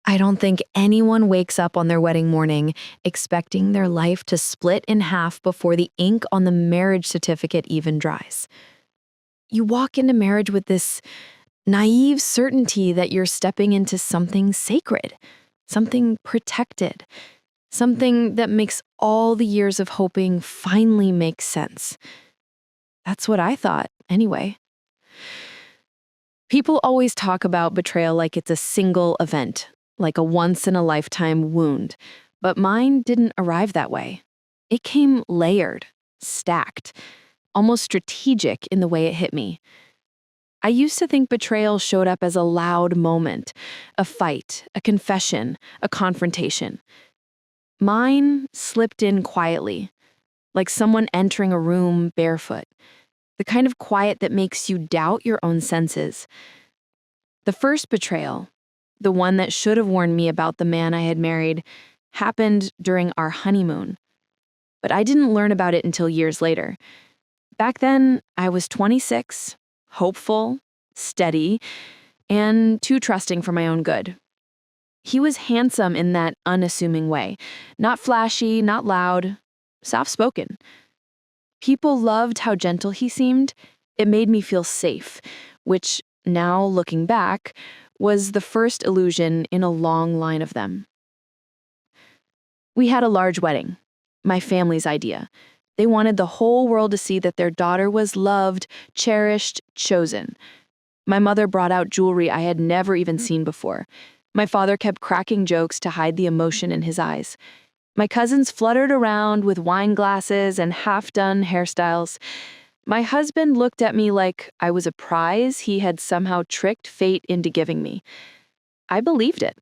I don't think anyone wakes up on their wedding morning expecting their life to split in half before the ink on the marriage certificate even dries. You walk into marriage with this naive certainty that you're stepping into something sacred, something protected, something that makes all the years of hoping finally make sense. That's what I thought, anyway. People always talk about betrayal like it's a single event, like a once-in-a-lifetime wound, but mine didn't arrive that way. It came layered, stacked, almost strategic in the way it hit me. I used to think betrayal showed up as a loud moment, a fight, a confession, a confrontation. Mine slipped in quietly, like someone entering a room barefoot, the kind of quiet that makes you doubt your own senses. The first betrayal, the one that should have warned me about the man I had married, happened during our honeymoon. But I didn't learn about it until years later. Back then, I was 26, hopeful, steady, and too trusting for my own good. He was handsome in that unassuming way, not flashy, not loud, soft-spoken. People loved how gentle he seemed. It made me feel safe, which, now looking back, was the first illusion in a long line of them. We had a large wedding, my family's idea. They wanted the whole world to see that their daughter was loved, cherished, chosen. My mother brought out jewelry I had never even seen before. My father kept cracking jokes to hide the emotion in his eyes. My cousins fluttered around with wine glasses and half-done hairstyles. My husband looked at me like I was a prize he had somehow tricked fate into giving me. I believed it.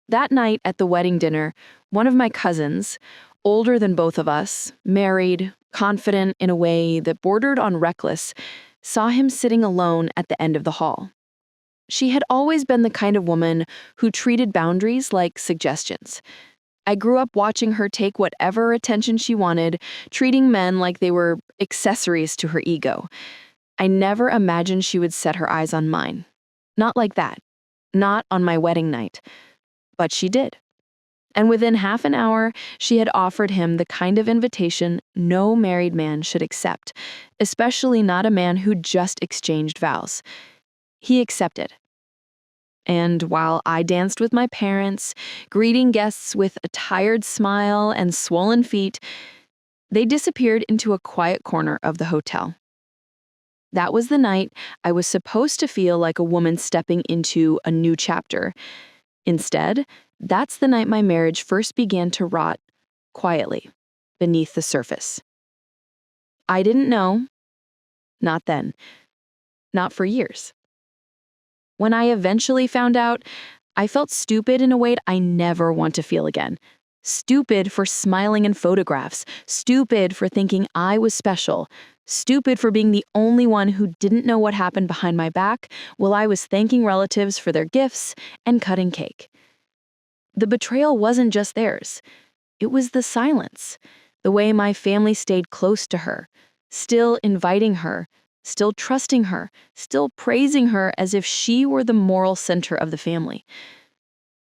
That night at the wedding dinner, one of my cousins, older than both of us, married, confident in a way that bordered on reckless, saw him sitting alone at the end of the hall. She had always been the kind of woman who treated boundaries like suggestions. I grew up watching her take whatever attention she wanted, treating men like they were accessories to her ego. I never imagined she would set her eyes on mine. Not like that. Not on my wedding night. But she did. And within half an hour, she had offered him the kind of invitation no married man should accept, especially not a man who just exchanged vows. He accepted. And while I danced with my parents, greeting guests with a tired smile and swollen feet, they disappeared into a quiet corner of the hotel. That was the night I was supposed to feel like a woman stepping into a new chapter. Instead, that's the night my marriage first began to rot quietly beneath the surface. I didn't know. Not then. Not for years. When I eventually found out, I felt stupid in a way I never want to feel again. Stupid for smiling in photographs. Stupid for thinking I was special. Stupid for being the only one who didn't know what happened behind my back while I was thanking relatives for their gifts and cutting cake. The betrayal wasn't just theirs. It was the silence, the way my family stayed close to her, still inviting her, still trusting her, still praising her as if she were the moral center of the family.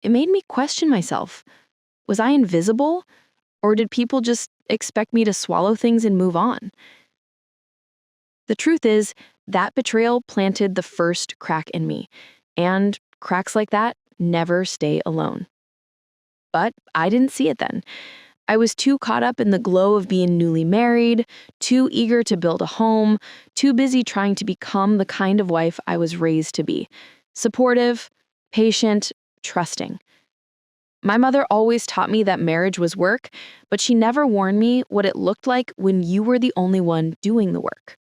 It made me question myself. Was I invisible? Or did people just expect me to swallow things and move on? The truth is, that betrayal planted the first crack in me, and cracks like that never stay alone. But I didn't see it then. I was too caught up in the glow of being newly married, too eager to build a home, too busy trying to become the kind of wife I was raised to be. Supportive, patient, trusting. My mother always taught me that marriage was work, but she never warned me what it looked like when you were the only one doing the work.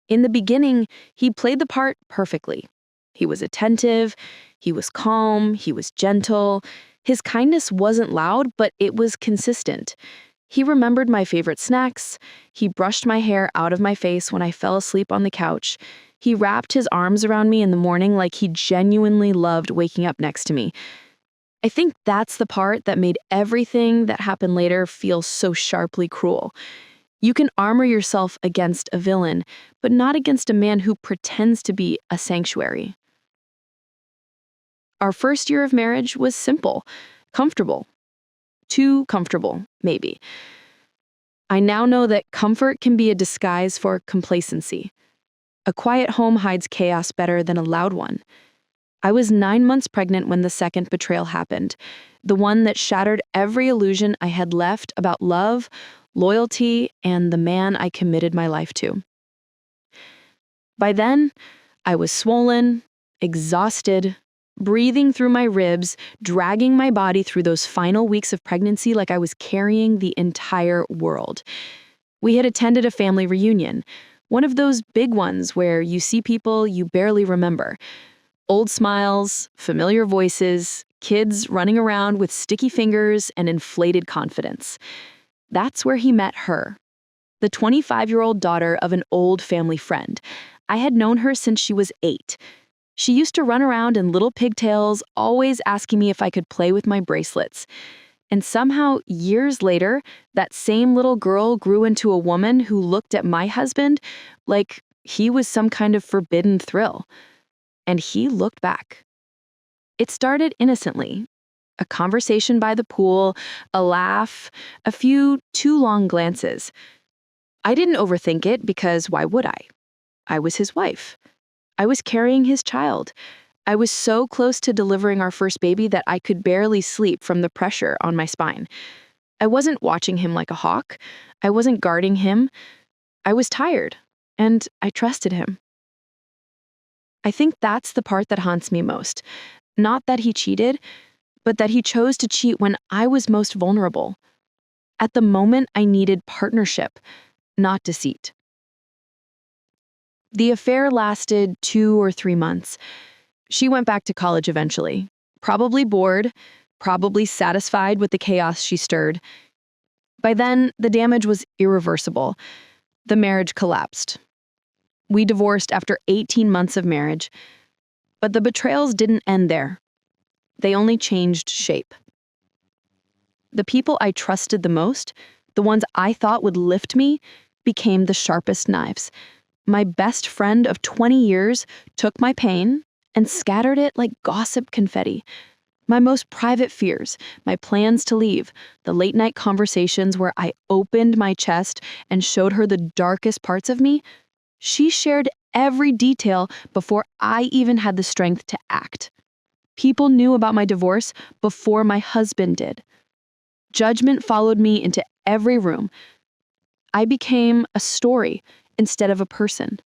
In the beginning, he played the part perfectly. He was attentive, he was calm, he was gentle. His kindness wasn't loud, but it was consistent. He remembered my favorite snacks. He brushed my hair out of my face when I fell asleep on the couch. He wrapped his arms around me in the morning like he genuinely loved waking up next to me. I think that's the part that made everything that happened later feel so sharply cruel. You can armor yourself against a villain, but not against a man who pretends to be a sanctuary. Our first year of marriage was simple, comfortable. Too comfortable, maybe. I now know that comfort can be a disguise for complacency. A quiet home hides chaos better than a loud one. I was 9 months pregnant when the second betrayal happened, the one that shattered every illusion I had left about love, loyalty, and the man I committed my life to. By then, I was swollen, exhausted, breathing through my ribs, dragging my body through those final weeks of pregnancy like I was carrying the entire world. We had attended a family reunion, one of those big ones where you see people you barely remember. Old smiles, familiar voices, kids running around with sticky fingers and inflated confidence. That's where he met her, the 25-year-old daughter of an old family friend. I had known her since she was 8. She used to run around in little pigtails, always asking me if I could play with my bracelets. And somehow, years later, that same little girl grew into a woman who looked at my husband like he was some kind of forbidden thrill. And he looked back. It started innocently. A conversation by the pool, a laugh, a few too long glances. I didn't overthink it because why would I? I was his wife. I was carrying his child. I was so close to delivering our first baby that I could barely sleep from the pressure on my spine. I wasn't watching him like a hawk. I wasn't guarding him. I was tired, and I trusted him. I think that's the part that haunts me most. Not that he cheated, but that he chose to cheat when I was most vulnerable. At the moment, I needed partnership, not deceit. The affair lasted 2 or 3 months. She went back to college eventually, probably bored, probably satisfied with the chaos she stirred. By then, the damage was irreversible. The marriage collapsed. We divorced after 18 months of marriage. But the betrayals didn't end there. They only changed shape. The people I trusted the most, the ones I thought would lift me, became the sharpest knives. My best friend of 20 years took my pain and scattered it like gossip confetti. My most private fears, my plans to leave, the late-night conversations where I opened my chest and showed her the darkest parts of me, she shared every detail before I even had the strength to act. People knew about my divorce before my husband did. Judgment followed me into every room. I became a story instead of a person.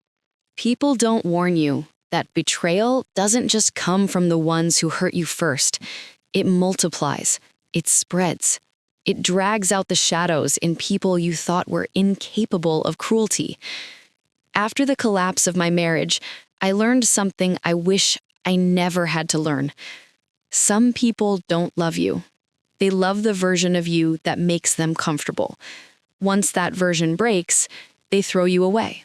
People don't warn you that betrayal doesn't just come from the ones who hurt you first. It multiplies. It spreads. It drags out the shadows in people you thought were incapable of cruelty. After the collapse of my marriage, I learned something I wish I never had to learn. Some people don't love you. They love the version of you that makes them comfortable. Once that version breaks, they throw you away.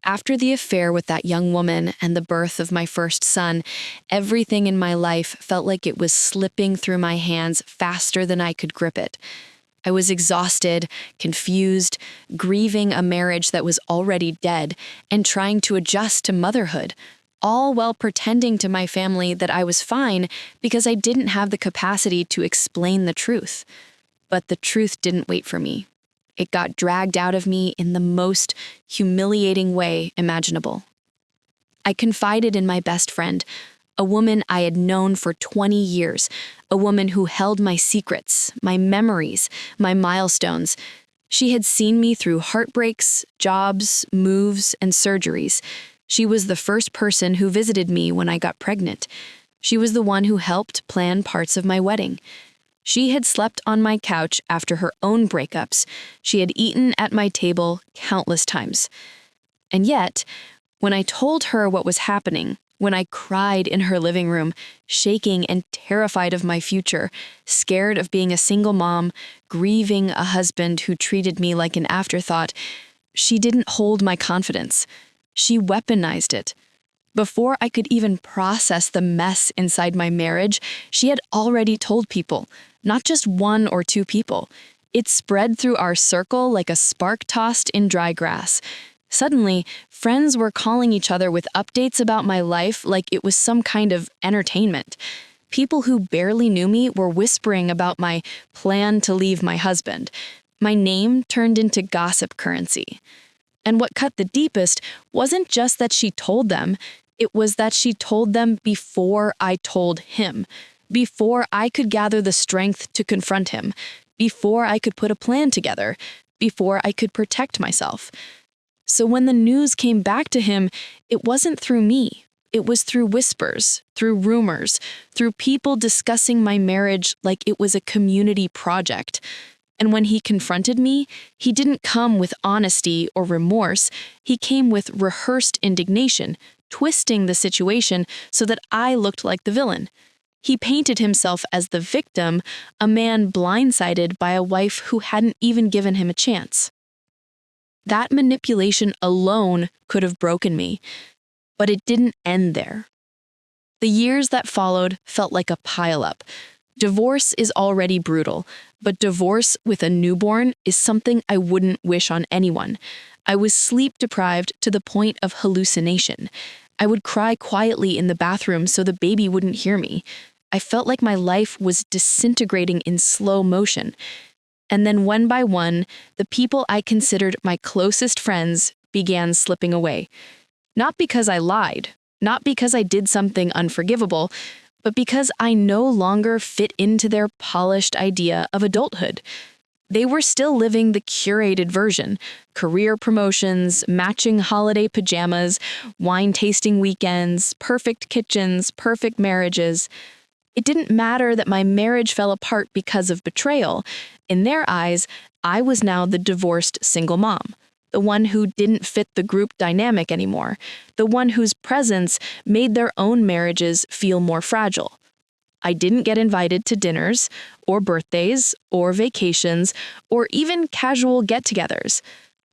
After the affair with that young woman and the birth of my first son, everything in my life felt like it was slipping through my hands faster than I could grip it. I was exhausted, confused, grieving a marriage that was already dead, and trying to adjust to motherhood, all while pretending to my family that I was fine because I didn't have the capacity to explain the truth. But the truth didn't wait for me. It got dragged out of me in the most humiliating way imaginable. I confided in my best friend, a woman I had known for 20 years, a woman who held my secrets, my memories, my milestones. She had seen me through heartbreaks, jobs, moves, and surgeries. She was the first person who visited me when I got pregnant. She was the one who helped plan parts of my wedding. She had slept on my couch after her own breakups. She had eaten at my table countless times. And yet, when I told her what was happening, when I cried in her living room, shaking and terrified of my future, scared of being a single mom, grieving a husband who treated me like an afterthought, she didn't hold my confidence. She weaponized it. Before I could even process the mess inside my marriage, she had already told people, not just 1 or 2 people. It spread through our circle like a spark tossed in dry grass. Suddenly, friends were calling each other with updates about my life like it was some kind of entertainment. People who barely knew me were whispering about my plan to leave my husband. My name turned into gossip currency. And what cut the deepest wasn't just that she told them, it was that she told them before I told him, before I could gather the strength to confront him, before I could put a plan together, before I could protect myself. So when the news came back to him, it wasn't through me. It was through whispers, through rumors, through people discussing my marriage like it was a community project. And when he confronted me, he didn't come with honesty or remorse. He came with rehearsed indignation, twisting the situation so that I looked like the villain. He painted himself as the victim, a man blindsided by a wife who hadn't even given him a chance. That manipulation alone could have broken me, but it didn't end there. The years that followed felt like a pileup. Divorce is already brutal, but divorce with a newborn is something I wouldn't wish on anyone. I was sleep deprived to the point of hallucination. I would cry quietly in the bathroom so the baby wouldn't hear me. I felt like my life was disintegrating in slow motion. And then one by one, the people I considered my closest friends began slipping away. Not because I lied, not because I did something unforgivable, but because I no longer fit into their polished idea of adulthood. They were still living the curated version: career promotions, matching holiday pajamas, wine tasting weekends, perfect kitchens, perfect marriages. It didn't matter that my marriage fell apart because of betrayal. In their eyes, I was now the divorced single mom, the one who didn't fit the group dynamic anymore, the one whose presence made their own marriages feel more fragile. I didn't get invited to dinners, or birthdays, or vacations, or even casual get-togethers.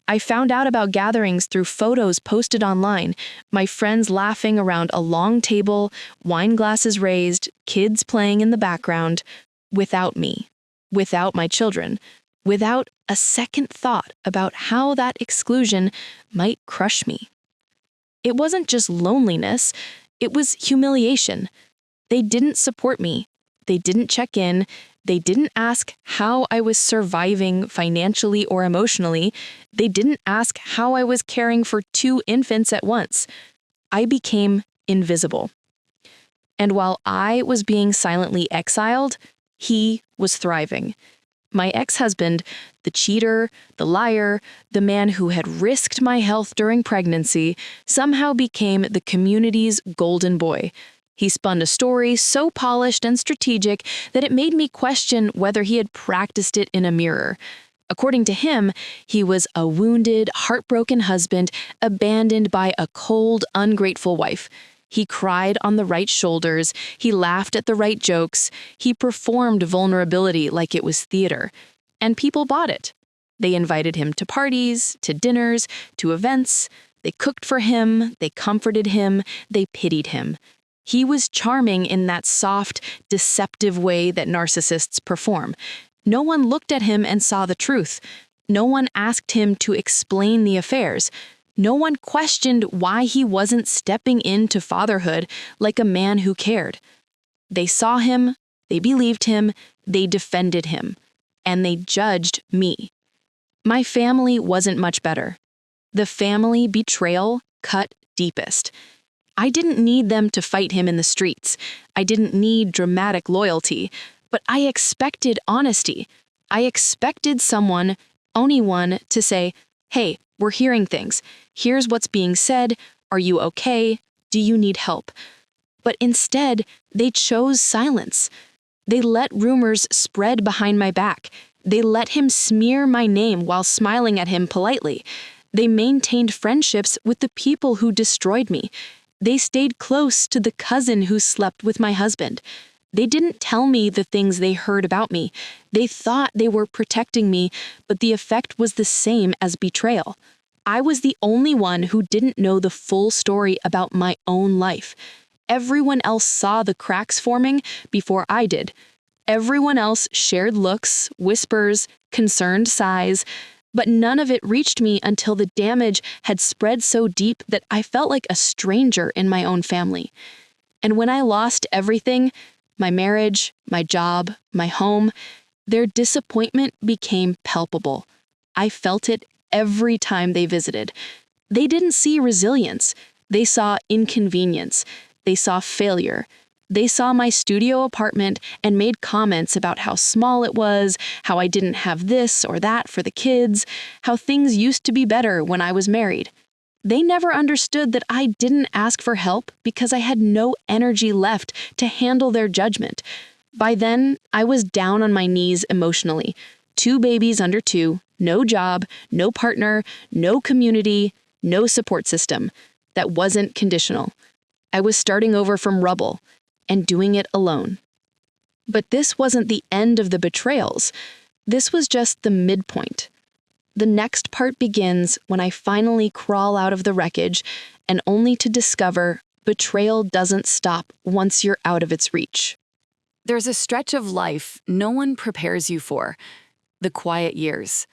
I found out about gatherings through photos posted online, my friends laughing around a long table, wine glasses raised, kids playing in the background, without me, without my children, without a second thought about how that exclusion might crush me. It wasn't just loneliness, it was humiliation. They didn't support me. They didn't check in. They didn't ask how I was surviving financially or emotionally. They didn't ask how I was caring for 2 infants at once. I became invisible. And while I was being silently exiled, he was thriving. My ex-husband, the cheater, the liar, the man who had risked my health during pregnancy, somehow became the community's golden boy. He spun a story so polished and strategic that it made me question whether he had practiced it in a mirror. According to him, he was a wounded, heartbroken husband abandoned by a cold, ungrateful wife. He cried on the right shoulders, he laughed at the right jokes, he performed vulnerability like it was theater. And people bought it. They invited him to parties, to dinners, to events. They cooked for him, they comforted him, they pitied him. He was charming in that soft, deceptive way that narcissists perform. No one looked at him and saw the truth. No one asked him to explain the affairs. No one questioned why he wasn't stepping into fatherhood like a man who cared. They saw him, they believed him, they defended him, and they judged me. My family wasn't much better. The family betrayal cut deepest. I didn't need them to fight him in the streets. I didn't need dramatic loyalty, but I expected honesty. I expected someone, anyone, to say, "Hey, we're hearing things. Here's what's being said. Are you okay? Do you need help?" But instead, they chose silence. They let rumors spread behind my back. They let him smear my name while smiling at him politely. They maintained friendships with the people who destroyed me. They stayed close to the cousin who slept with my husband. They didn't tell me the things they heard about me. They thought they were protecting me, but the effect was the same as betrayal. I was the only one who didn't know the full story about my own life. Everyone else saw the cracks forming before I did. Everyone else shared looks, whispers, concerned sighs, But none of it reached me until the damage had spread so deep that I felt like a stranger in my own family. And when I lost everything, my marriage, my job, my home, their disappointment became palpable. I felt it every time they visited. They didn't see resilience. They saw inconvenience. They saw failure. They saw my studio apartment and made comments about how small it was, how I didn't have this or that for the kids, how things used to be better when I was married. They never understood that I didn't ask for help because I had no energy left to handle their judgment. By then, I was down on my knees emotionally. 2 babies under 2, no job, no partner, no community, no support system. That wasn't conditional. I was starting over from rubble and doing it alone. But this wasn't the end of the betrayals. This was just the midpoint. The next part begins when I finally crawl out of the wreckage, and only to discover betrayal doesn't stop once you're out of its reach. There's a stretch of life no one prepares you for: the quiet years.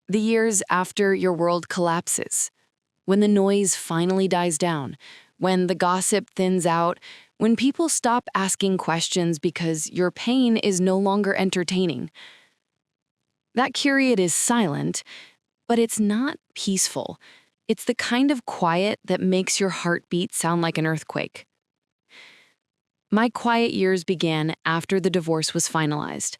The years after your world collapses, when the noise finally dies down, when the gossip thins out, when people stop asking questions because your pain is no longer entertaining. That period is silent, but it's not peaceful. It's the kind of quiet that makes your heartbeat sound like an earthquake. My quiet years began after the divorce was finalized.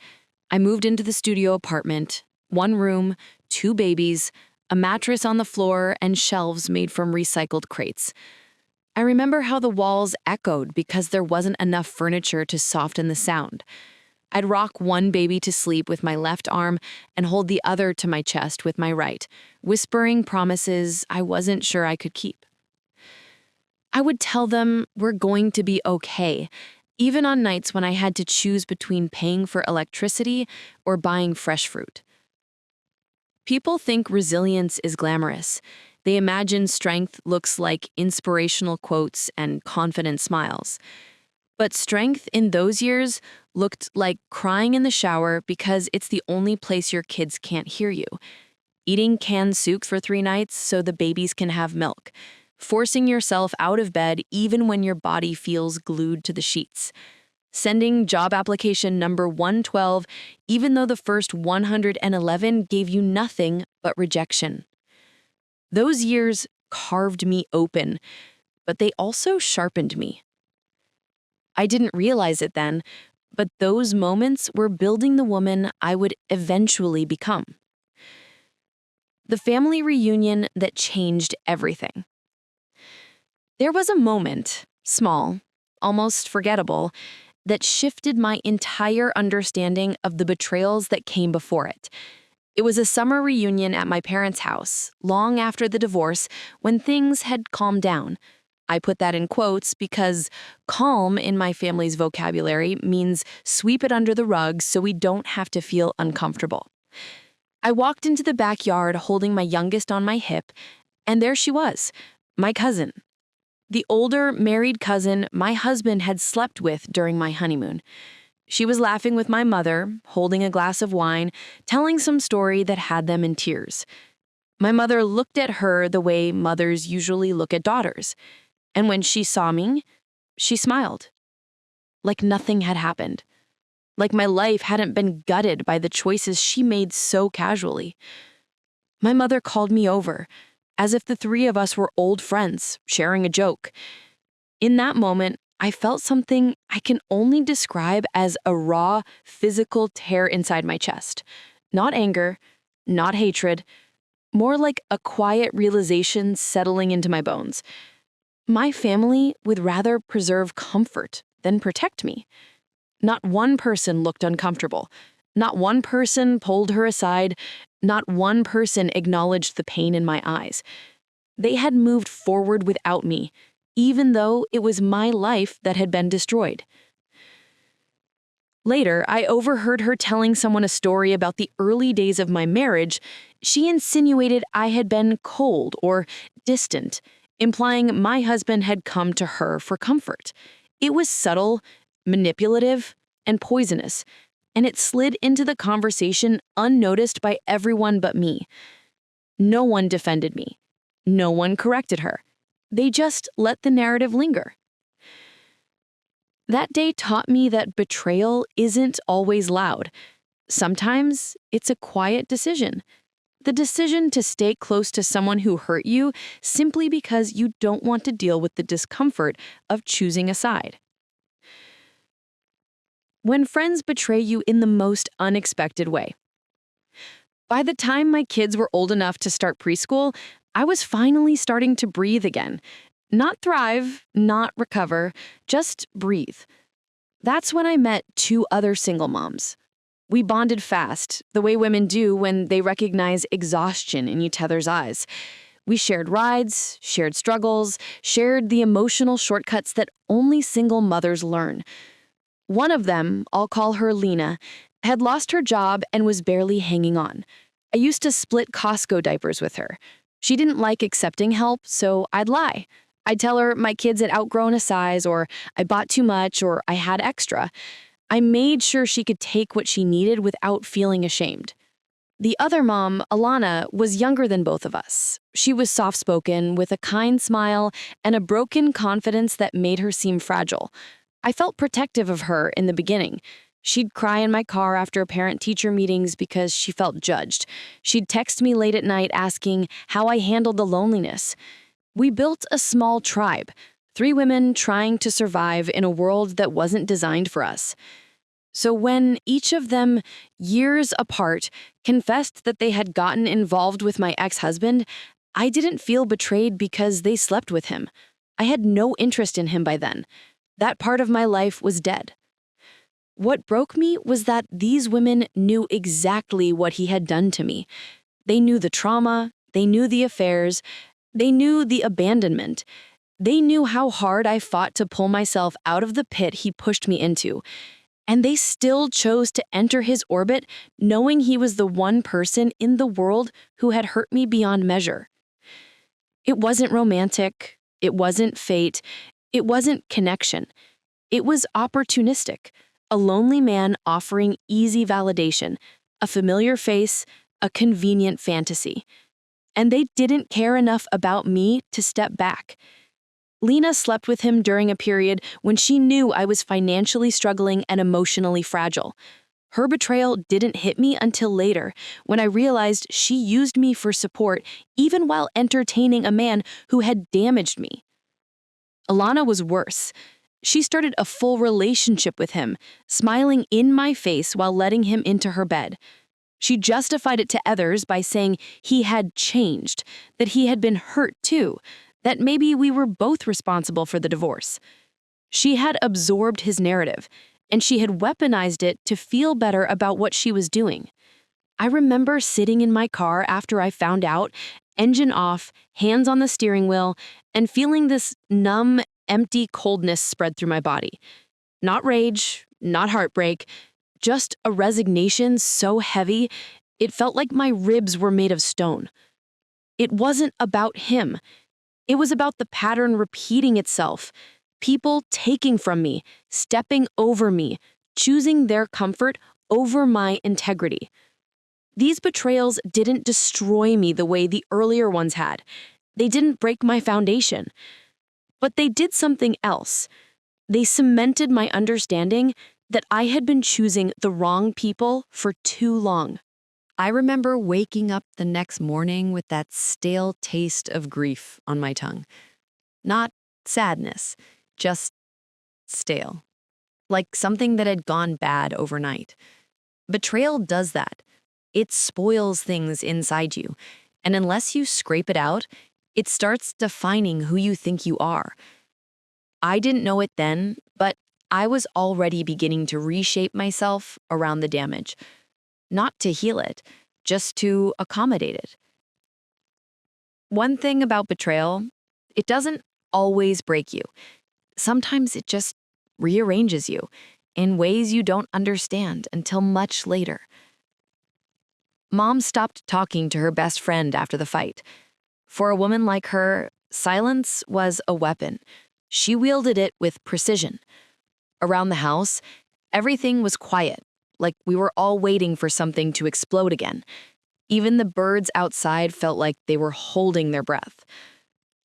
I moved into the studio apartment, 1 room, 2 babies, a mattress on the floor, and shelves made from recycled crates. I remember how the walls echoed because there wasn't enough furniture to soften the sound. I'd rock one baby to sleep with my left arm and hold the other to my chest with my right, whispering promises I wasn't sure I could keep. I would tell them we're going to be okay, even on nights when I had to choose between paying for electricity or buying fresh fruit. People think resilience is glamorous. They imagine strength looks like inspirational quotes and confident smiles. But strength in those years looked like crying in the shower because it's the only place your kids can't hear you, eating canned soup for 3 nights so the babies can have milk, forcing yourself out of bed even when your body feels glued to the sheets, sending job application number 112 even though the first 111 gave you nothing but rejection. Those years carved me open, but they also sharpened me. I didn't realize it then, but those moments were building the woman I would eventually become. The family reunion that changed everything. There was a moment, small, almost forgettable, that shifted my entire understanding of the betrayals that came before it. It was a summer reunion at my parents' house, long after the divorce, when things had calmed down. I put that in quotes because calm in my family's vocabulary means sweep it under the rug so we don't have to feel uncomfortable. I walked into the backyard holding my youngest on my hip, and there she was, my cousin. The older, married cousin my husband had slept with during my honeymoon. She was laughing with my mother, holding a glass of wine, telling some story that had them in tears. My mother looked at her the way mothers usually look at daughters. And when she saw me, she smiled. Like nothing had happened. Like my life hadn't been gutted by the choices she made so casually. My mother called me over, as if the 3 of us were old friends, sharing a joke. In that moment, I felt something I can only describe as a raw, physical tear inside my chest. Not anger, not hatred, more like a quiet realization settling into my bones. My family would rather preserve comfort than protect me. Not one person looked uncomfortable. Not one person pulled her aside. Not one person acknowledged the pain in my eyes. They had moved forward without me, even though it was my life that had been destroyed. Later, I overheard her telling someone a story about the early days of my marriage. She insinuated I had been cold or distant, implying my husband had come to her for comfort. It was subtle, manipulative, and poisonous, and it slid into the conversation unnoticed by everyone but me. No one defended me. No one corrected her. They just let the narrative linger. That day taught me that betrayal isn't always loud. Sometimes it's a quiet decision. The decision to stay close to someone who hurt you simply because you don't want to deal with the discomfort of choosing a side. When friends betray you in the most unexpected way. By the time my kids were old enough to start preschool, I was finally starting to breathe again. Not thrive, not recover, just breathe. That's when I met two other single moms. We bonded fast, the way women do when they recognize exhaustion in each other's eyes. We shared rides, shared struggles, shared the emotional shortcuts that only single mothers learn. One of them, I'll call her Lena, had lost her job and was barely hanging on. I used to split Costco diapers with her. She didn't like accepting help, so I'd lie. I'd tell her my kids had outgrown a size, or I bought too much, or I had extra. I made sure she could take what she needed without feeling ashamed. The other mom, Alana, was younger than both of us. She was soft-spoken, with a kind smile and a broken confidence that made her seem fragile. I felt protective of her in the beginning. She'd cry in my car after parent-teacher meetings because she felt judged. She'd text me late at night asking how I handled the loneliness. We built a small tribe, 3 women trying to survive in a world that wasn't designed for us. So when each of them, years apart, confessed that they had gotten involved with my ex-husband, I didn't feel betrayed because they slept with him. I had no interest in him by then. That part of my life was dead. What broke me was that these women knew exactly what he had done to me. They knew the trauma, they knew the affairs, they knew the abandonment. They knew how hard I fought to pull myself out of the pit he pushed me into. And they still chose to enter his orbit knowing he was the one person in the world who had hurt me beyond measure. It wasn't romantic, it wasn't fate, it wasn't connection. It was opportunistic, a lonely man offering easy validation, a familiar face, a convenient fantasy. And they didn't care enough about me to step back. Lena slept with him during a period when she knew I was financially struggling and emotionally fragile. Her betrayal didn't hit me until later, when I realized she used me for support even while entertaining a man who had damaged me. Alana was worse. She started a full relationship with him, smiling in my face while letting him into her bed. She justified it to others by saying he had changed, that he had been hurt too, that maybe we were both responsible for the divorce. She had absorbed his narrative, and she had weaponized it to feel better about what she was doing. I remember sitting in my car after I found out, engine off, hands on the steering wheel, and feeling this numb, empty coldness spread through my body. Not rage, not heartbreak, just a resignation so heavy, it felt like my ribs were made of stone. It wasn't about him. It was about the pattern repeating itself. People taking from me, stepping over me, choosing their comfort over my integrity. These betrayals didn't destroy me the way the earlier ones had. They didn't break my foundation. But they did something else. They cemented my understanding that I had been choosing the wrong people for too long. I remember waking up the next morning with that stale taste of grief on my tongue. Not sadness, just stale. Like something that had gone bad overnight. Betrayal does that. It spoils things inside you, and unless you scrape it out, it starts defining who you think you are. I didn't know it then, but I was already beginning to reshape myself around the damage. Not to heal it, just to accommodate it. One thing about betrayal, it doesn't always break you. Sometimes it just rearranges you in ways you don't understand until much later. Mom stopped talking to her best friend after the fight. For a woman like her, silence was a weapon. She wielded it with precision. Around the house, everything was quiet. like we were all waiting for something to explode again. Even the birds outside felt like they were holding their breath.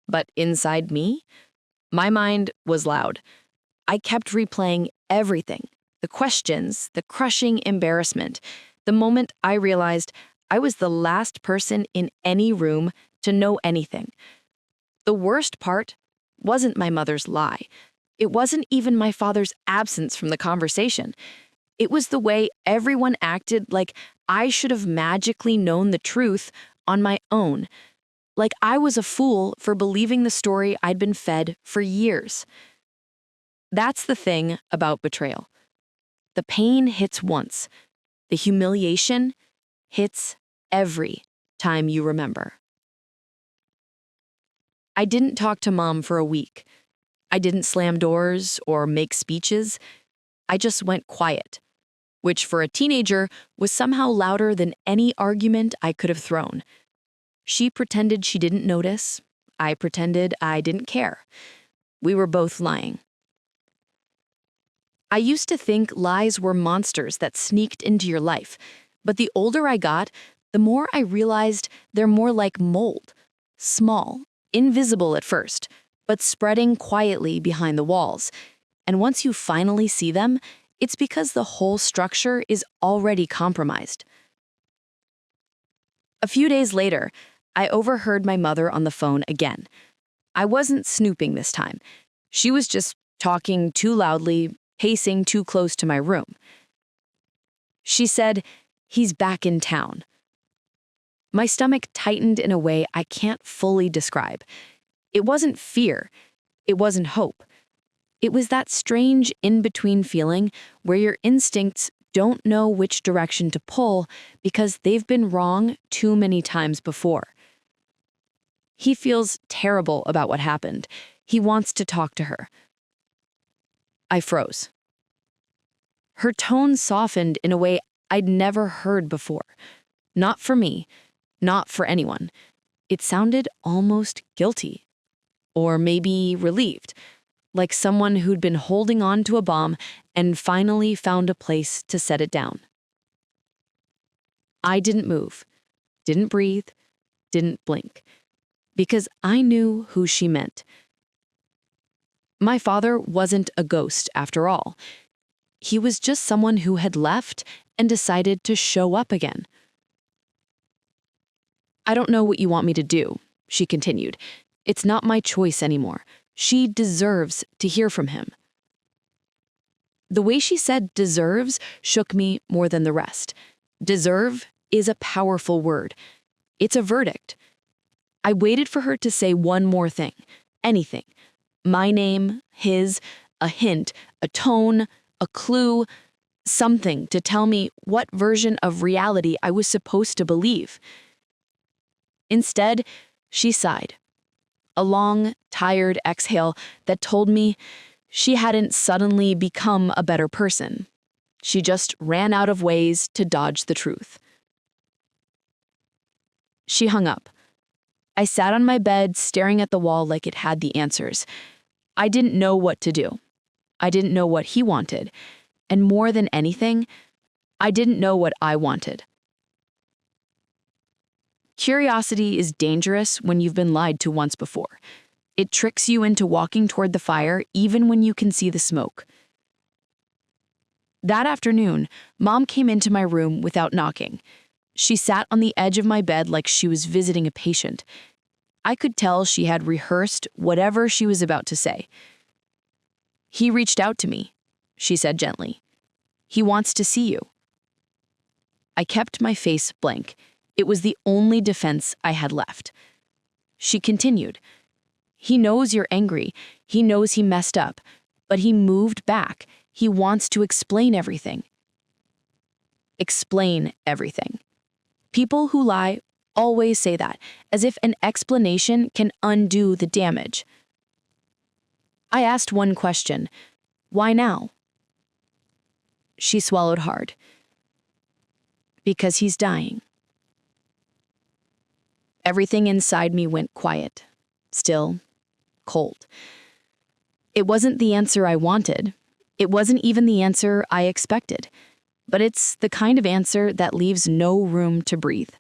But inside me, my mind was loud. I kept replaying everything, the questions, the crushing embarrassment, the moment I realized I was the last person in any room to know anything. The worst part wasn't my mother's lie. It wasn't even my father's absence from the conversation. It was the way everyone acted like I should have magically known the truth on my own, like I was a fool for believing the story I'd been fed for years. That's the thing about betrayal. The pain hits once. The humiliation hits every time you remember. I didn't talk to Mom for a week. I didn't slam doors or make speeches. I just went quiet, which for a teenager was somehow louder than any argument I could have thrown. She pretended she didn't notice. I pretended I didn't care. We were both lying. I used to think lies were monsters that sneaked into your life, but the older I got, the more I realized they're more like mold. Small, invisible at first, but spreading quietly behind the walls. And once you finally see them, it's because the whole structure is already compromised. A few days later, I overheard my mother on the phone again. I wasn't snooping this time. She was just talking too loudly, pacing too close to my room. She said, "He's back in town." My stomach tightened in a way I can't fully describe. It wasn't fear. It wasn't hope. It was that strange in-between feeling where your instincts don't know which direction to pull because they've been wrong too many times before. He feels terrible about what happened. He wants to talk to her. I froze. Her tone softened in a way I'd never heard before. Not for me, not for anyone. It sounded almost guilty. Or maybe relieved, like someone who'd been holding on to a bomb and finally found a place to set it down. I didn't move, didn't breathe, didn't blink, because I knew who she meant. My father wasn't a ghost after all. He was just someone who had left and decided to show up again. "I don't know what you want me to do," she continued. "It's not my choice anymore. She deserves to hear from him." The way she said deserves shook me more than the rest. Deserve is a powerful word. It's a verdict. I waited for her to say one more thing, anything. My name, his, a hint, a tone, a clue, something to tell me what version of reality I was supposed to believe. Instead, she sighed. A long, tired exhale that told me she hadn't suddenly become a better person. She just ran out of ways to dodge the truth. She hung up. I sat on my bed staring at the wall like it had the answers. I didn't know what to do. I didn't know what he wanted. And more than anything, I didn't know what I wanted. Curiosity is dangerous when you've been lied to once before. It tricks you into walking toward the fire even when you can see the smoke. That afternoon, Mom came into my room without knocking. She sat on the edge of my bed like she was visiting a patient. I could tell she had rehearsed whatever she was about to say. "He reached out to me," she said gently. "He wants to see you." I kept my face blank. It was the only defense I had left. She continued, "He knows you're angry. He knows he messed up. But he moved back. He wants to explain everything." Explain everything. People who lie always say that, as if an explanation can undo the damage. I asked one question. "Why now?" She swallowed hard. "Because he's dying." Everything inside me went quiet, still, cold. It wasn't the answer I wanted. It wasn't even the answer I expected. But it's the kind of answer that leaves no room to breathe.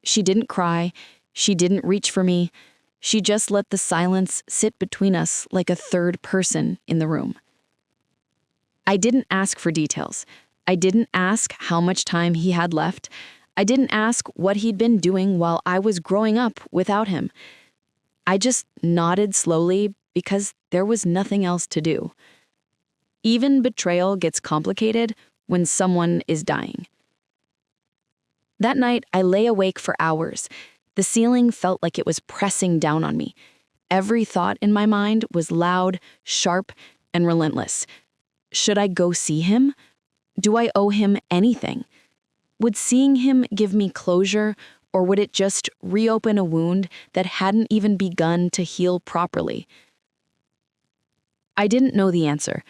She didn't cry. She didn't reach for me. She just let the silence sit between us like a third person in the room. I didn't ask for details. I didn't ask how much time he had left. I didn't ask what he'd been doing while I was growing up without him. I just nodded slowly because there was nothing else to do. Even betrayal gets complicated when someone is dying. That night, I lay awake for hours. The ceiling felt like it was pressing down on me. Every thought in my mind was loud, sharp, and relentless. Should I go see him? Do I owe him anything? Would seeing him give me closure, or would it just reopen a wound that hadn't even begun to heal properly? I didn't know the answer.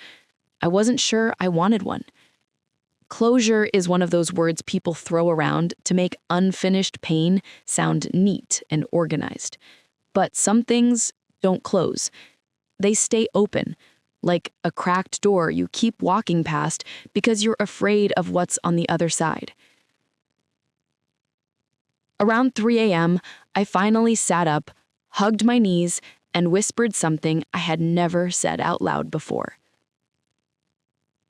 I wasn't sure I wanted one. Closure is one of those words people throw around to make unfinished pain sound neat and organized. But some things don't close. They stay open, like a cracked door you keep walking past because you're afraid of what's on the other side. Around 3 a.m., I finally sat up, hugged my knees, and whispered something I had never said out loud before.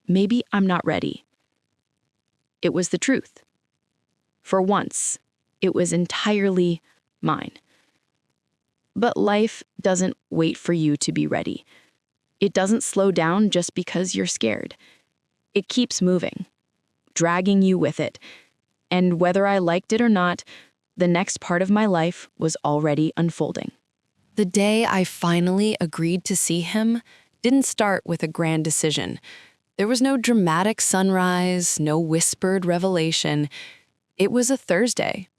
Maybe I'm not ready. It was the truth. For once, it was entirely mine. But life doesn't wait for you to be ready. It doesn't slow down just because you're scared. It keeps moving, dragging you with it. And whether I liked it or not, the next part of my life was already unfolding. The day I finally agreed to see him didn't start with a grand decision. There was no dramatic sunrise, no whispered revelation. It was a Thursday,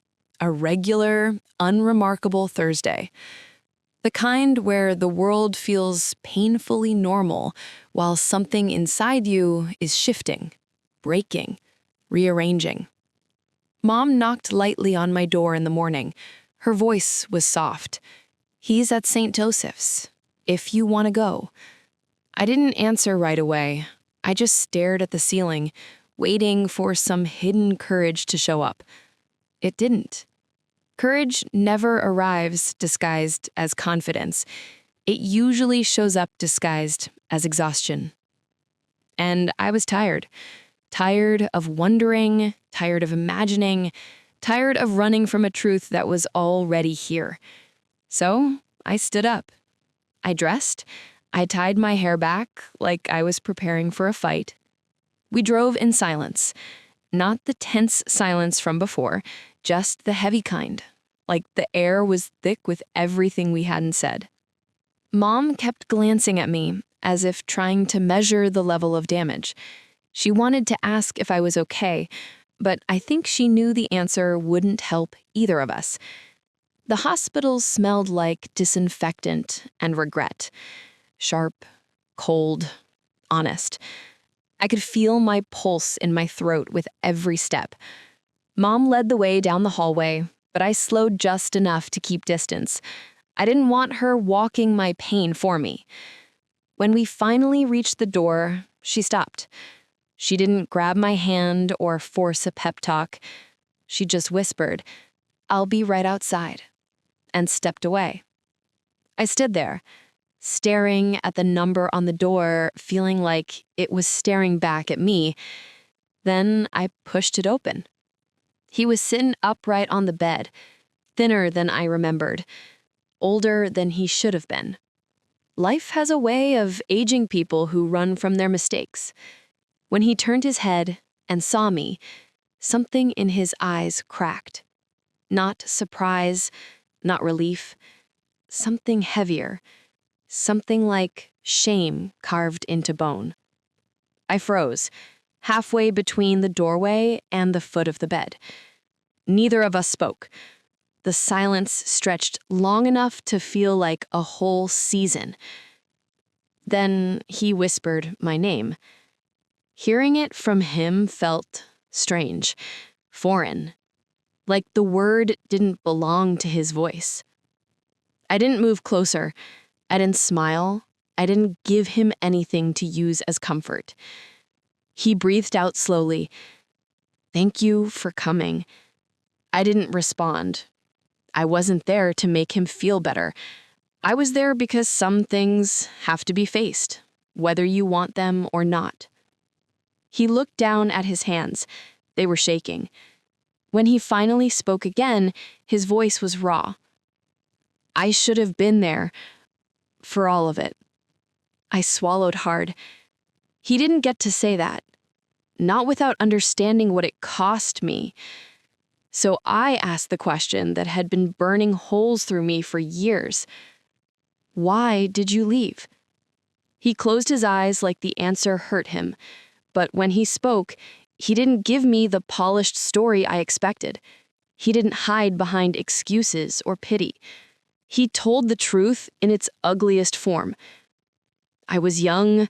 a regular, unremarkable Thursday. The kind where the world feels painfully normal while something inside you is shifting, breaking, rearranging. Mom knocked lightly on my door in the morning. Her voice was soft. "He's at St. Joseph's, if you want to go." I didn't answer right away. I just stared at the ceiling, waiting for some hidden courage to show up. It didn't. Courage never arrives disguised as confidence. It usually shows up disguised as exhaustion. And I was tired. Tired of wondering, tired of imagining, tired of running from a truth that was already here. So I stood up. I dressed. I tied my hair back like I was preparing for a fight. We drove in silence. Not the tense silence from before, just the heavy kind, like the air was thick with everything we hadn't said. Mom kept glancing at me, as if trying to measure the level of damage. She wanted to ask if I was okay, but I think she knew the answer wouldn't help either of us. The hospital smelled like disinfectant and regret. Sharp, cold, honest. I could feel my pulse in my throat with every step. Mom led the way down the hallway, but I slowed just enough to keep distance. I didn't want her walking my pain for me. When we finally reached the door, she stopped. She didn't grab my hand or force a pep talk. She just whispered, "I'll be right outside," and stepped away. I stood there, staring at the number on the door, feeling like it was staring back at me. Then I pushed it open. He was sitting upright on the bed, thinner than I remembered, older than he should have been. Life has a way of aging people who run from their mistakes. When he turned his head and saw me, something in his eyes cracked. Not surprise, not relief, something heavier. Something like shame carved into bone. I froze, halfway between the doorway and the foot of the bed. Neither of us spoke. The silence stretched long enough to feel like a whole season. Then he whispered my name. Hearing it from him felt strange, foreign, like the word didn't belong to his voice. I didn't move closer. I didn't smile. I didn't give him anything to use as comfort. He breathed out slowly. "Thank you for coming." I didn't respond. I wasn't there to make him feel better. I was there because some things have to be faced, whether you want them or not. He looked down at his hands. They were shaking. When he finally spoke again, his voice was raw. "I should have been there for all of it." I swallowed hard. He didn't get to say that, not without understanding what it cost me. So I asked the question that had been burning holes through me for years. "Why did you leave?" He closed his eyes like the answer hurt him, but when he spoke, he didn't give me the polished story I expected. He didn't hide behind excuses or pity. He told the truth in its ugliest form. "I was young,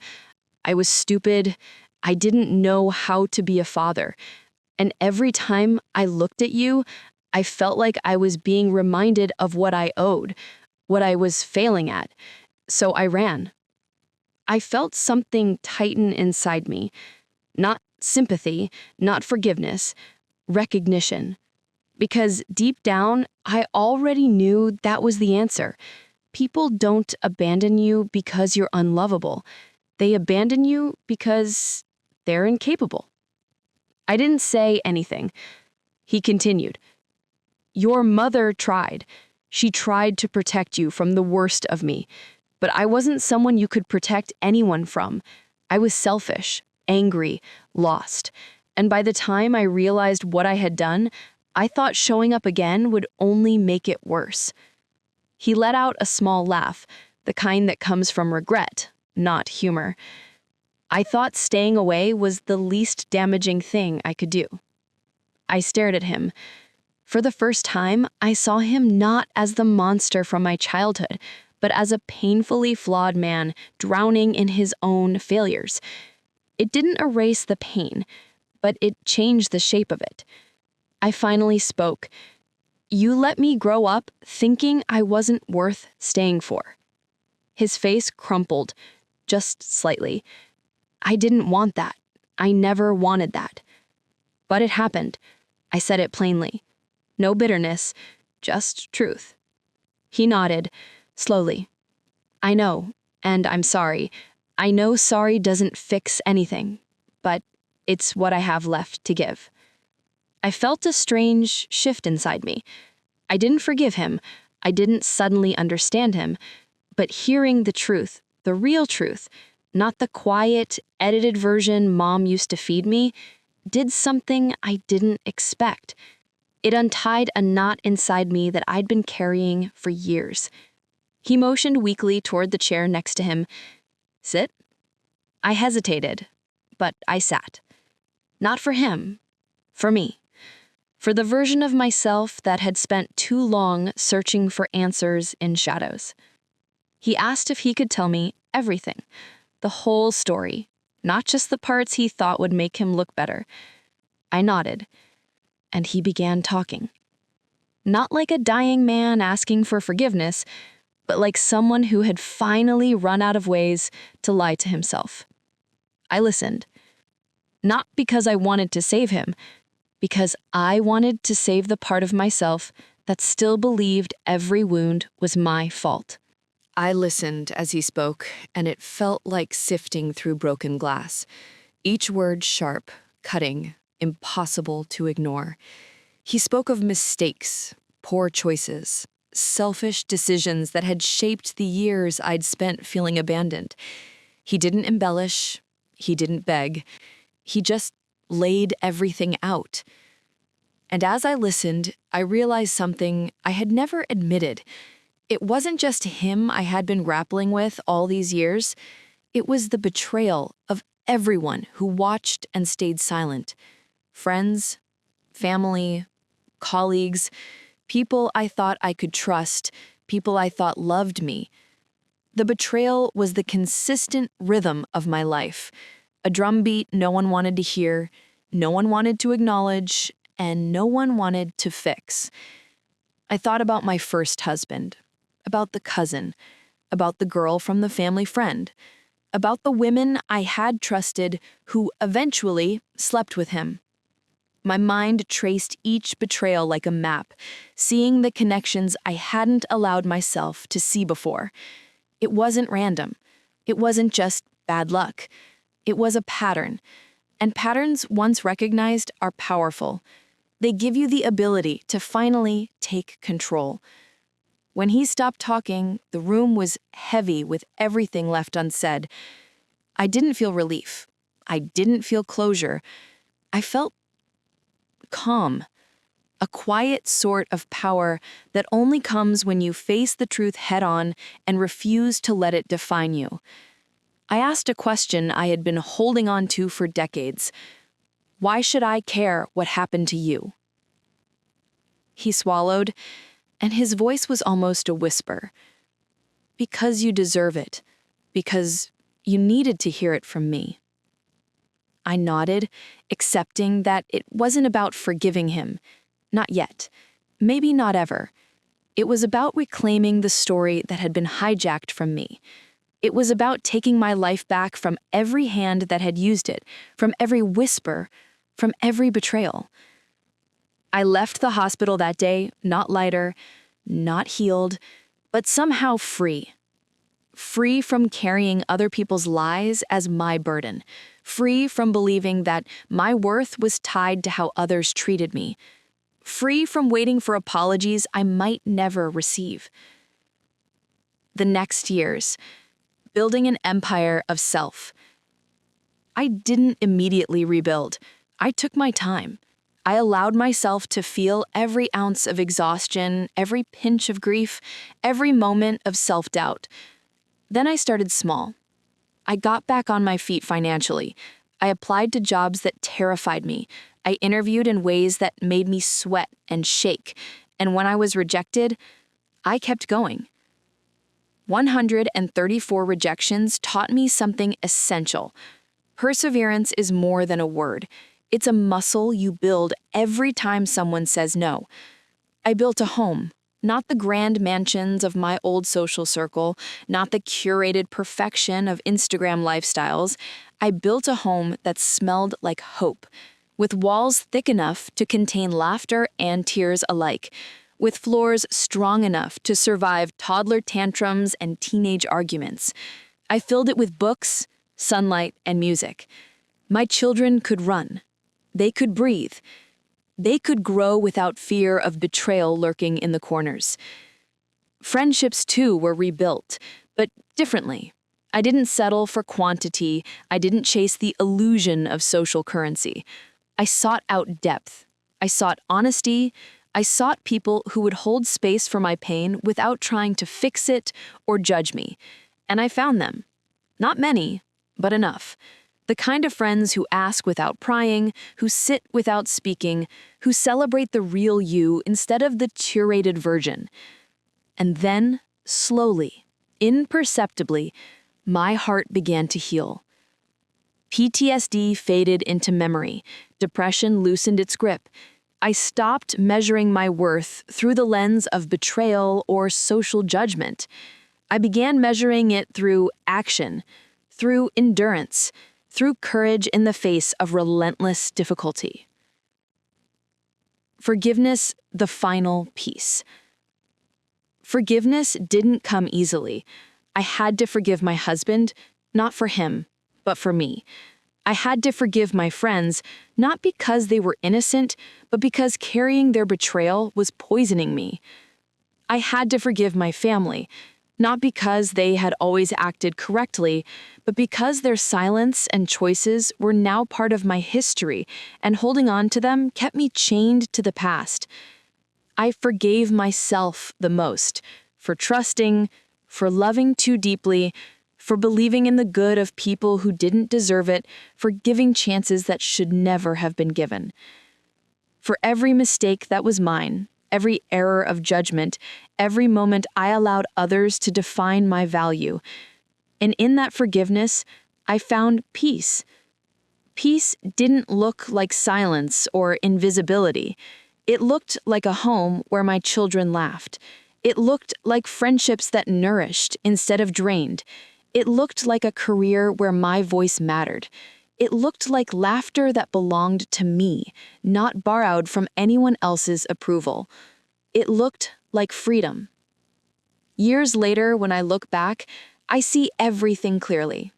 I was stupid, I didn't know how to be a father. And every time I looked at you, I felt like I was being reminded of what I owed, what I was failing at. So I ran." I felt something tighten inside me. Not sympathy, not forgiveness, recognition. Because deep down, I already knew that was the answer. People don't abandon you because you're unlovable. They abandon you because they're incapable. I didn't say anything. He continued. "Your mother tried. She tried to protect you from the worst of me. But I wasn't someone you could protect anyone from. I was selfish, angry, lost. And by the time I realized what I had done, I thought showing up again would only make it worse." He let out a small laugh, the kind that comes from regret, not humor. I thought staying away was the least damaging thing I could do. I stared at him. For the first time, I saw him not as the monster from my childhood, but as a painfully flawed man drowning in his own failures. It didn't erase the pain, but it changed the shape of it. I finally spoke. "You let me grow up thinking I wasn't worth staying for." His face crumpled, just slightly. I didn't want that. I never wanted that. But it happened. I said it plainly. No bitterness, just truth. He nodded, slowly. "I know, and I'm sorry. I know sorry doesn't fix anything, but it's what I have left to give." I felt a strange shift inside me. I didn't forgive him. I didn't suddenly understand him. But hearing the truth, the real truth, not the quiet, edited version Mom used to feed me, did something I didn't expect. It untied a knot inside me that I'd been carrying for years. He motioned weakly toward the chair next to him. "Sit?" I hesitated, but I sat. Not for him, for me. For the version of myself that had spent too long searching for answers in shadows. He asked if he could tell me everything, the whole story, not just the parts he thought would make him look better. I nodded, and he began talking. Not like a dying man asking for forgiveness, but like someone who had finally run out of ways to lie to himself. I listened. Not because I wanted to save him, because I wanted to save the part of myself that still believed every wound was my fault. I listened as he spoke, and it felt like sifting through broken glass. Each word sharp, cutting, impossible to ignore. He spoke of mistakes, poor choices, selfish decisions that had shaped the years I'd spent feeling abandoned. He didn't embellish, he didn't beg, he just laid everything out. And as I listened, I realized something I had never admitted. It wasn't just him I had been grappling with all these years. It was the betrayal of everyone who watched and stayed silent. Friends, family, colleagues, people I thought I could trust, people I thought loved me. The betrayal was the consistent rhythm of my life. A drumbeat no one wanted to hear, no one wanted to acknowledge, and no one wanted to fix. I thought about my first husband, about the cousin, about the girl from the family friend. about the women I had trusted who eventually slept with him. My mind traced each betrayal like a map, seeing the connections I hadn't allowed myself to see before. It wasn't random. It wasn't just bad luck. It was a pattern. And patterns, once recognized, are powerful. They give you the ability to finally take control. When he stopped talking, the room was heavy with everything left unsaid. I didn't feel relief. I didn't feel closure. I felt calm, a quiet sort of power that only comes when you face the truth head-on and refuse to let it define you. I asked a question I had been holding on to for decades. Why should I care what happened to you? He swallowed, and his voice was almost a whisper. Because you deserve it. Because you needed to hear it from me. I nodded, accepting that it wasn't about forgiving him. Not yet. Maybe not ever. It was about reclaiming the story that had been hijacked from me. It was about taking my life back from every hand that had used it, from every whisper, from every betrayal. I left the hospital that day, not lighter, not healed, but somehow free. Free from carrying other people's lies as my burden. Free from believing that my worth was tied to how others treated me. Free from waiting for apologies I might never receive. The next years, building an empire of self. I didn't immediately rebuild. I took my time. I allowed myself to feel every ounce of exhaustion, every pinch of grief, every moment of self-doubt. Then I started small. I got back on my feet financially. I applied to jobs that terrified me. I interviewed in ways that made me sweat and shake. And when I was rejected, I kept going. 134 rejections taught me something essential. Perseverance is more than a word. It's a muscle you build every time someone says no. I built a home, not the grand mansions of my old social circle, not the curated perfection of Instagram lifestyles. I built a home that smelled like hope, with walls thick enough to contain laughter and tears alike, with floors strong enough to survive toddler tantrums and teenage arguments. I filled it with books, sunlight, and music. My children could run. They could breathe. They could grow without fear of betrayal lurking in the corners. Friendships, too, were rebuilt, but differently. I didn't settle for quantity. I didn't chase the illusion of social currency. I sought out depth. I sought honesty. I sought people who would hold space for my pain without trying to fix it or judge me. And I found them. Not many, but enough. The kind of friends who ask without prying, who sit without speaking, who celebrate the real you instead of the curated version. And then, slowly, imperceptibly, my heart began to heal. PTSD faded into memory. Depression loosened its grip. I stopped measuring my worth through the lens of betrayal or social judgment. I began measuring it through action, through endurance, through courage in the face of relentless difficulty. Forgiveness, the final piece. Forgiveness didn't come easily. I had to forgive my husband, not for him, but for me. I had to forgive my friends, not because they were innocent, but because carrying their betrayal was poisoning me. I had to forgive my family, not because they had always acted correctly, but because their silence and choices were now part of my history, and holding on to them kept me chained to the past. I forgave myself the most, for trusting, for loving too deeply, for believing in the good of people who didn't deserve it, for giving chances that should never have been given. For every mistake that was mine, every error of judgment, every moment I allowed others to define my value. And in that forgiveness, I found peace. Peace didn't look like silence or invisibility. It looked like a home where my children laughed. It looked like friendships that nourished instead of drained. It looked like a career where my voice mattered. It looked like laughter that belonged to me, not borrowed from anyone else's approval. It looked like freedom. Years later, when I look back, I see everything clearly.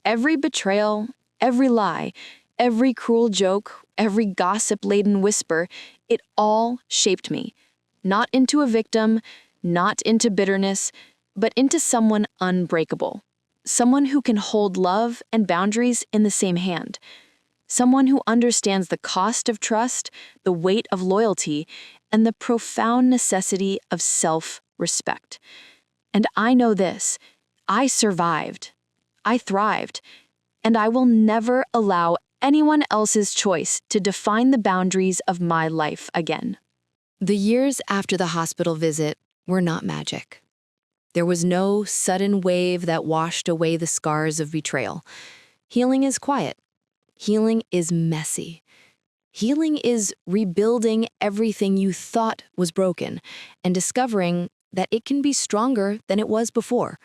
Every betrayal, every lie, every cruel joke, every gossip-laden whisper, it all shaped me. Not into a victim, not into bitterness, but into someone unbreakable. Someone who can hold love and boundaries in the same hand. Someone who understands the cost of trust, the weight of loyalty, and the profound necessity of self-respect. And I know this: I survived. I thrived. And I will never allow anyone else's choice to define the boundaries of my life again. The years after the hospital visit were not magic. There was no sudden wave that washed away the scars of betrayal. Healing is quiet. Healing is messy. Healing is rebuilding everything you thought was broken and discovering that it can be stronger than it was before.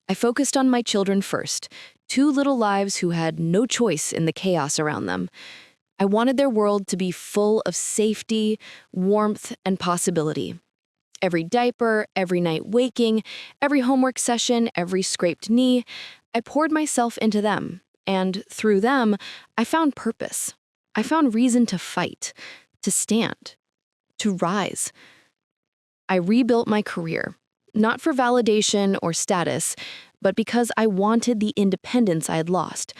I focused on my children first, two little lives who had no choice in the chaos around them. I wanted their world to be full of safety, warmth, and possibility. Every diaper, every night waking, every homework session, every scraped knee, I poured myself into them, and through them, I found purpose. I found reason to fight, to stand, to rise. I rebuilt my career, not for validation or status, but because I wanted the independence I had lost.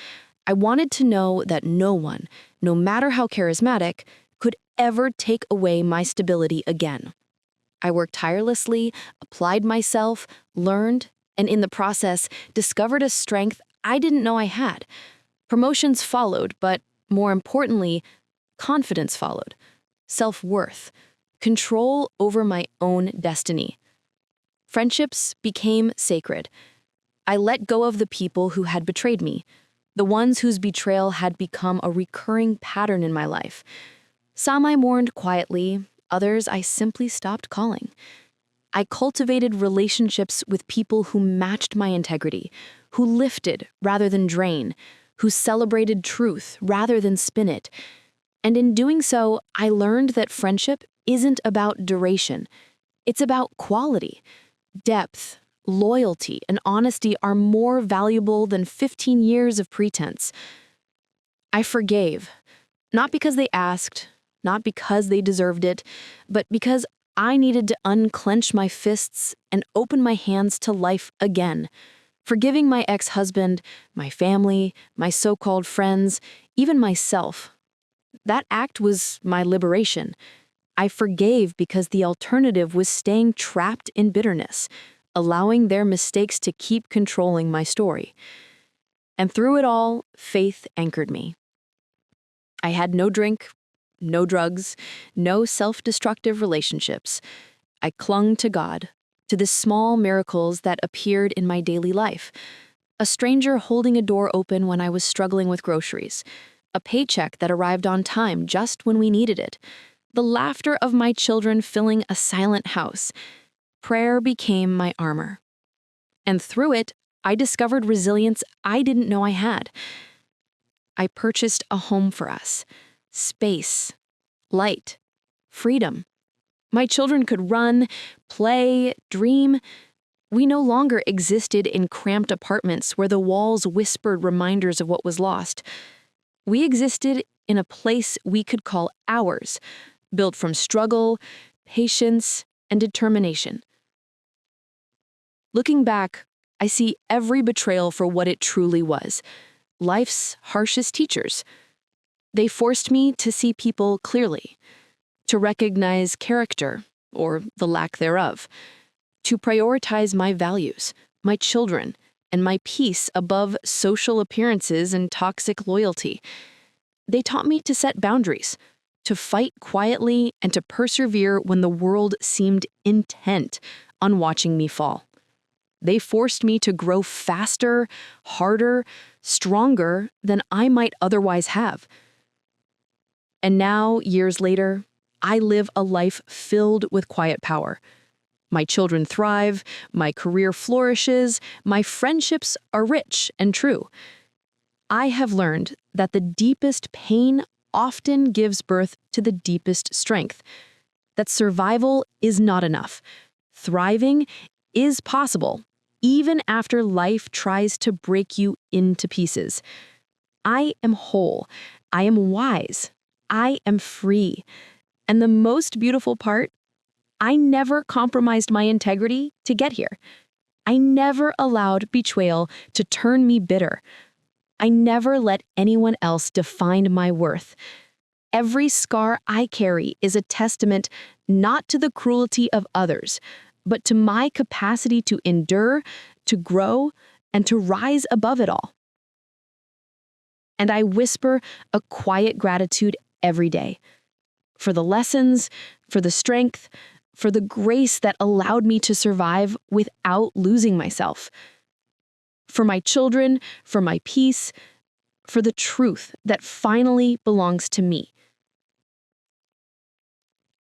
I wanted to know that no one, no matter how charismatic, could ever take away my stability again. I worked tirelessly, applied myself, learned, and in the process, discovered a strength I didn't know I had. Promotions followed, but more importantly, confidence followed. Self-worth, control over my own destiny. Friendships became sacred. I let go of the people who had betrayed me, the ones whose betrayal had become a recurring pattern in my life. Some I mourned quietly, others I simply stopped calling. I cultivated relationships with people who matched my integrity, who lifted rather than drained, who celebrated truth rather than spin it. And in doing so, I learned that friendship isn't about duration. It's about quality. Depth, loyalty, and honesty are more valuable than 15 years of pretense. I forgave, not because they asked, not because they deserved it, but because I needed to unclench my fists and open my hands to life again. Forgiving my ex-husband, my family, my so-called friends, even myself. That act was my liberation. I forgave because the alternative was staying trapped in bitterness, allowing their mistakes to keep controlling my story. And through it all, faith anchored me. I had no drink, no drugs, no self-destructive relationships. I clung to God, to the small miracles that appeared in my daily life. A stranger holding a door open when I was struggling with groceries. A paycheck that arrived on time just when we needed it. The laughter of my children filling a silent house. Prayer became my armor. And through it, I discovered resilience I didn't know I had. I purchased a home for us. Space, light, freedom. My children could run, play, dream. We no longer existed in cramped apartments where the walls whispered reminders of what was lost. We existed in a place we could call ours, built from struggle, patience, and determination. Looking back, I see every betrayal for what it truly was: life's harshest teachers. They forced me to see people clearly, to recognize character, or the lack thereof, to prioritize my values, my children, and my peace above social appearances and toxic loyalty. They taught me to set boundaries, to fight quietly, and to persevere when the world seemed intent on watching me fall. They forced me to grow faster, harder, stronger than I might otherwise have. And now, years later, I live a life filled with quiet power. My children thrive, my career flourishes, my friendships are rich and true. I have learned that the deepest pain often gives birth to the deepest strength, that survival is not enough. Thriving is possible, even after life tries to break you into pieces. I am whole. I am wise. I am free. And the most beautiful part, I never compromised my integrity to get here. I never allowed betrayal to turn me bitter. I never let anyone else define my worth. Every scar I carry is a testament not to the cruelty of others, but to my capacity to endure, to grow, and to rise above it all. And I whisper a quiet gratitude every day for the lessons, for the strength, for the grace that allowed me to survive without losing myself. For my children, for my peace, for the truth that finally belongs to me.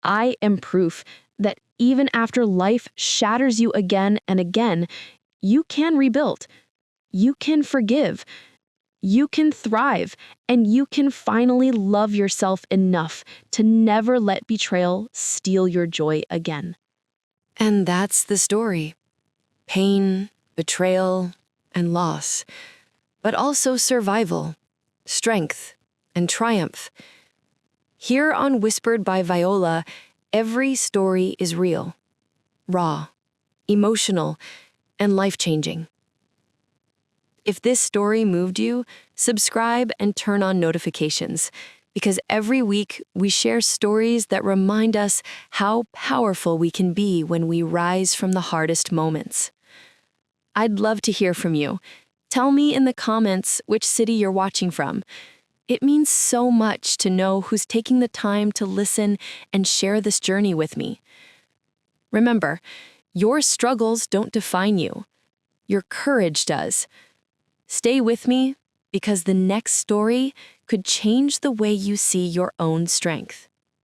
I am proof that even after life shatters you again and again, you can rebuild, you can forgive, you can thrive, and you can finally love yourself enough to never let betrayal steal your joy again. And that's the story. Pain, betrayal, and loss, but also survival, strength, and triumph. Here on Whispered by Viola, every story is real, raw, emotional, and life-changing. If this story moved you, subscribe and turn on notifications, because every week we share stories that remind us how powerful we can be when we rise from the hardest moments. I'd love to hear from you. Tell me in the comments which city you're watching from. It means so much to know who's taking the time to listen and share this journey with me. Remember, your struggles don't define you. Your courage does. Stay with me, because the next story could change the way you see your own strength.